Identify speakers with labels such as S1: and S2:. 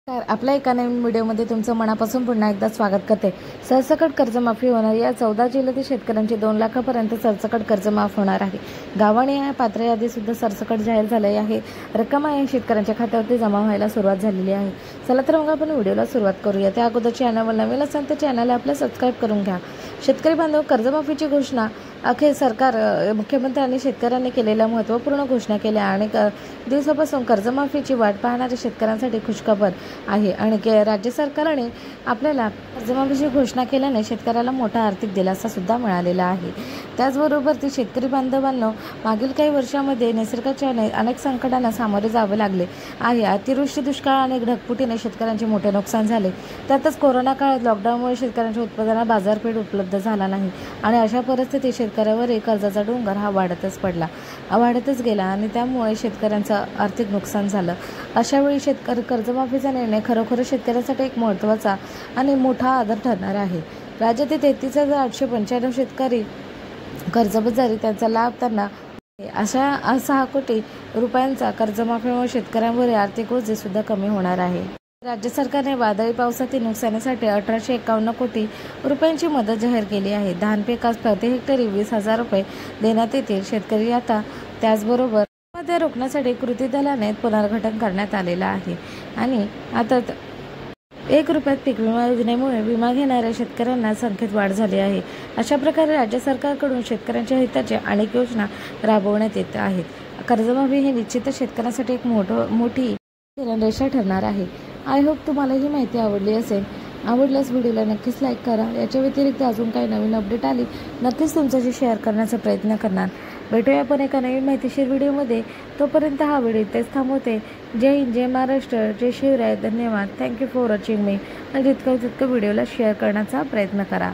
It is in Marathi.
S1: आपल्या एका नवीन व्हिडिओमध्ये तुमचं मनापासून पुन्हा एकदा स्वागत करते। सरसकट कर्जमाफी होणार। या 14 जिल्ह्यातील शेतकऱ्यांची 2 लाखापर्यंत सरसकट कर्ज माफ होणार आहे। गावाने पात्र यादी सुद्धा सरसकट जाहीर झाली आहे। रक्कम या शेतकऱ्यांच्या खात्यावरती जमा व्हायला सुरुवात झालेली आहे। चला तर मग आपण व्हिडिओला सुरुवात करूया। त्या अगोदर चॅनलवर नवीन असाल तर चॅनलला आपलं सबस्क्राइब करून घ्या। शेतकरी बांधव, कर्जमाफीची घोषणा अखेर सरकार मुख्यमंत्र्यांनी शेतकऱ्यांनी केलेल्या महत्त्वपूर्ण घोषणा केल्या आणि दिवसापासून कर्जमाफीची वाट पाहणाऱ्या शेतकऱ्यांसाठी खुशखबर आहे। आणि राज्य सरकारने आपल्याला कर्जमाफीची घोषणा केल्याने शेतकऱ्याला मोठा आर्थिक दिलासा सुद्धा मिळालेला आहे। त्याचबरोबर ते शेतकरी बांधवांना मागील काही वर्षांमध्ये निसर्गाच्या अनेक संकटांना सामोरे जावे लागले आहे। अतिवृष्टी, दुष्काळ आणि ढगफुटीने शेतकऱ्यांचे मोठे नुकसान झाले। त्यातच कोरोना काळात लॉकडाऊनमुळे शेतकऱ्यांच्या उत्पादनाला बाजारपेठ उपलब्ध झाला नाही आणि अशा परिस्थितीत शेतकऱ्यावर कर्जाचा डोंगर हा वाढतच गेला आणि त्यामुळे शेतकऱ्यांचं आर्थिक नुकसान झालं। अशा वेळी शेतकरी कर्जमाफीचा निर्णय खरोखर शेतकऱ्यांसाठी एक महत्त्वाचा आणि मोठा आधार ठरणार आहे। राज्यातील 33,895 शेतकरी कर्जबाजारी त्यांचा लाभ त्यांना अशा 6 कोटी रुपयांचा कर्जमाफीमुळे शेतकऱ्यांवर आर्थिक ओझे सुद्धा कमी होणार आहे। राज्य सरकारने वादळी पावसातील नुकसानीसाठी 1851 कोटी रुपयांची मदत जाहीर केली आहे। धान पिकास प्रति हेक्टरी 20,000 रुपये देण्यात येतील। शेतकरी आता त्याचबरोबर मध्ये रोखण्यासाठी कृती दलाने पुनर्गठन करण्यात आलेलं आहे आणि आता 1 रुपयात पीक विमा योजनेमुळे विमा घेणाऱ्या शेतकऱ्यांना संख्येत वाढ झाली आहे। अशा प्रकारे राज्य सरकारकडून शेतकऱ्यांच्या हिताच्या अनेक योजना राबवण्यात येत आहेत। कर्जमाफी ही निश्चितच शेतकऱ्यांसाठी एक मोठी रेषा ठरणार आहे। आय होप तुम्हाला ही माहिती आवडली असेल। आवडल्यास व्हिडिओला नक्कीच लाईक करा। याच्या व्यतिरिक्त अजून काही नवीन अपडेट आली नक्कीच तुमच्याशी शेअर करण्याचा प्रयत्न करणार। भेटूया आपण एका नवीन माहितीशीर व्हिडिओमध्ये। तोपर्यंत हा व्हिडिओ इथेच थांबवते। जय हिंद, जय महाराष्ट्र, जय शिवराय, धन्यवाद। थँक्यू फॉर वॉचिंग मी। आणि जितकं व्हिडिओला शेअर करण्याचा प्रयत्न करा।